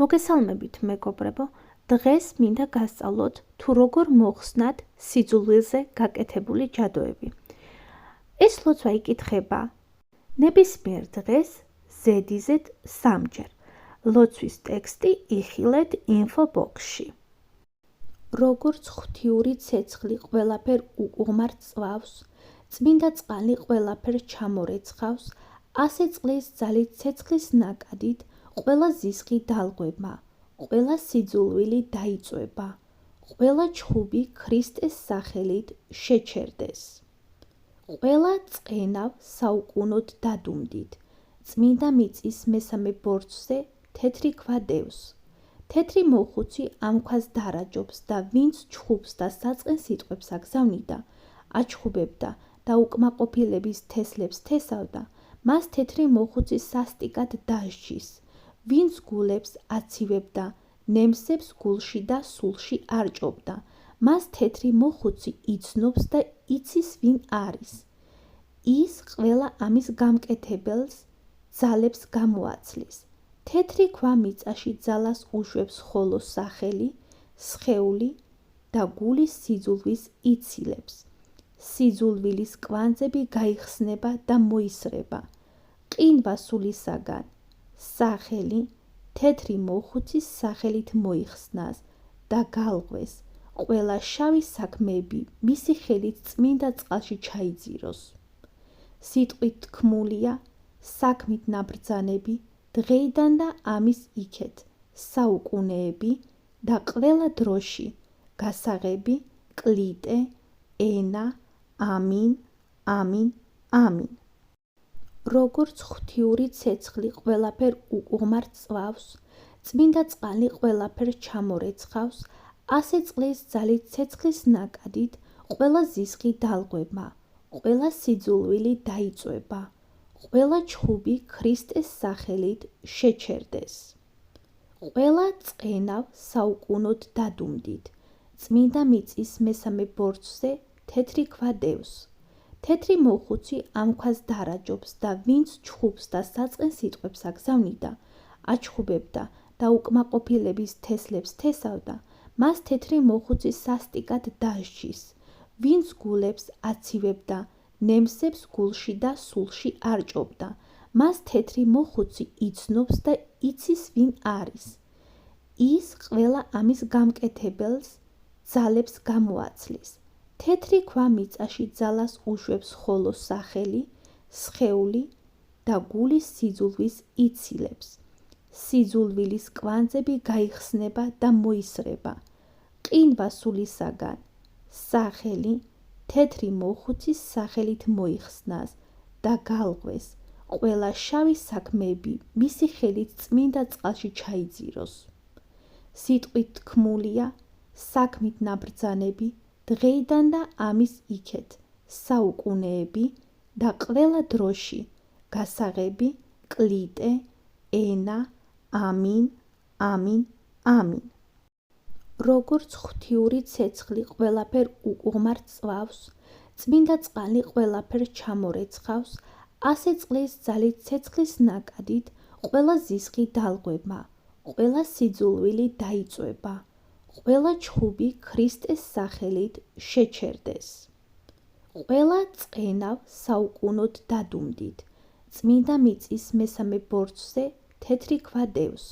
მოგესალმებით მეგობრებო, დღეს მინდა გასწავლოთ თუ როგორ მოხსნათ სიძულვილზე გაკეთებული ჯადოები. ეს ლოცვა იკითხება ნებისმიერ დღეს ზედიზედ 3 ჯერ. ლოცვის ტექსტი იხილეთ info box-ში. როგორც ღვთიური ცეცხლი ყველაფერ უყუღმარწვავს, წმინდა წყალი ყველაფერ ჩამორეცხავს, ასე წყლის ძალით ცეცხლის ნაკადით ყველა ზისხი დალღვება, ყველა სიძულვილი დაიწვება, ყველა ჩხუბი ქრისტეს სახელით შეჩერდეს. ყველა წყენავ საუკუნოდ დადუმდით, წმინდა მიწის მესამე ბორცვზე თეთრი ქვა დევს. თეთრი მოხუცი ამ ქვას დარაჯობს და ვინც ჩხუბს და საწყენ სიტყვებს აგზავნიდა, აჩხუბებდა და უკმაყოფილების თესლებს თესავდა, მას თეთრი მოხუცი სასტიკად დასჯის. ვინც გულებს აცივებდა, ნემსებს გულში და სულში არჭობდა, მას თეთრი მოხუცი იცნობს და იცის ვინ არის. ის ყველა ამის გამკეთებელს ძალებს გამოაცლის. თეთრი ქვა მიწაში ძალას უშვებს, ხოლო სახელი, სხეული და გულის სიძულვის იცილებს. სიძულვილის კვანძები გაიხსნება და მოისრება. ყინვა სულისაგან სახელი თეთრი მოხუცის სახელით მოიხსნას და გალღვეს. ყველა შავი საქმეები მისი ხელით წმინდა წყალში ჩაიძიროს. სიტყვით თქმულია, საქმით ნაბრძანები, დღეიდან და ამის იქეთ, საუკუნეები და ყველა დროში, გასაღები, კლიტე, ენა, ამინ, ამინ, ამინ. როგორც ღვთიური ცეცხლი ყველაფერ უყუღმარწვავს, წმინდა წყალი ყველაფერ ჩამორეცხავს, ასე წყლის ძალით ცეცხლის ნაკადით ყველა ზისხი დალღვება, ყველა სიძულვილი დაიწვება, ყველა ჩხუბი ქრისტეს სახელით შეჩერდეს. ყველა წყენავ საუკუნოდ დადუმდით, წმინდა მიწის მესამე ბორცვზე თეთრი ქვა დევს. თეთრი მოხუცი ამ ქვას დარაჯობს და ვინც ჩხუბს და საწყენ სიტყვებს აგზავნიდა, აჩხუბებდა და უკმაყოფილების თესლებს თესავდა, მას თეთრი მოხუცი სასტიკად დასჯის. ვინც გულებს აცივებდა, ნემსებს გულში და სულში არჭობდა, მას თეთრი მოხუცი იცნობს და იცის ვინ არის. ის ყველა ამის გამკეთებელს ძალებს გამოაცლის. თეთრი ქვა მიწაში ძალას უშვებს, ხოლო სახელი, სხეული და გულის სიძულვის იცილებს. სიძულვილის კვანძები გაიხსნება და მოისრება. ყინვა სულისაგან სახელი თეთრი მოხუცის სახელით მოიხსნას და გალღვეს. ყველა შავი საქმეები მისი ხელით წმინდა წყალში ჩაიძიროს. სიტყვით თქმულია, საქმით ნაბრძანები, დღეიდან და ამის იქეთ, საუკუნეები და ყველა დროში, გასაღები, კლიტე, ენა, ამინ, ამინ, ამინ. როგორც ღვთიური ცეცხლი ყველაფერ უყუღმარწვავს, წმინდა წყალი ყველაფერ ჩამორეცხავს, ასე წყლის ძალით ცეცხლის ნაკადით ყველა ზისხი დალღვება, ყველა სიძულვილი დაიწვება, ყველა ჩხუბი ქრისტეს სახელით შეჩერდეს. ყველა წყენავ საუკუნოდ დადუმდით, წმინდა მიწის მესამე ბორცვზე თეთრი ქვა დევს.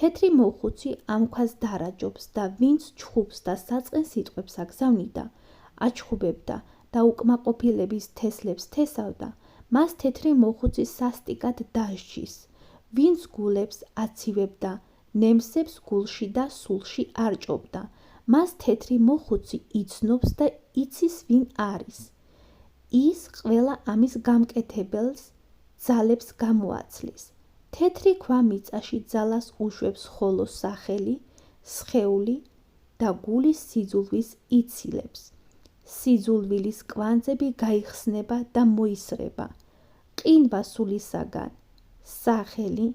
თეთრი მოხუცი ამ ქვას დარაჯობს და ვინც ჩხუბს და საწყენ სიტყვებს აგზავნიდა, აჩხუბებდა და უკმაყოფილების თესლებს თესავდა, მას თეთრი მოხუცი სასტიკად დასჯის. ვინც გულებს აცივებდა, ნემსებს გულში და სულში არჭობდა, მას თეთრი მოხუცი იცნობს და იცის ვინ არის. ის ყველა ამის გამკეთებელს ძალებს გამოაცლის. თეთრი ქვა მიწაში ძალას უშვებს, ხოლო სახელი, სხეული და გულის სიძულვის იცილებს. სიძულვილის კვანძები გაიხსნება და მოისრება. ყინვა სულისაგან სახელი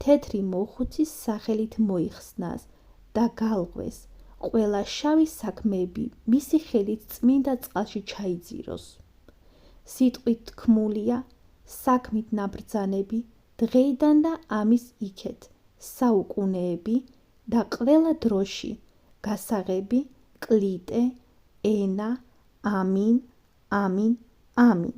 თეთრი მოხუცის სახელით მოიხსნას და გალღვეს. ყველა შავი საქმეები მისი ხელით წმინდა წყალში ჩაიძიროს. სიტყვით თქმულია, საქმით ნაბრძანები, დღეიდან და ამის იქეთ, საუკუნეები და ყველა დროში გასაღები, კლიტე, ენა, ამინ, ამინ, ამინ.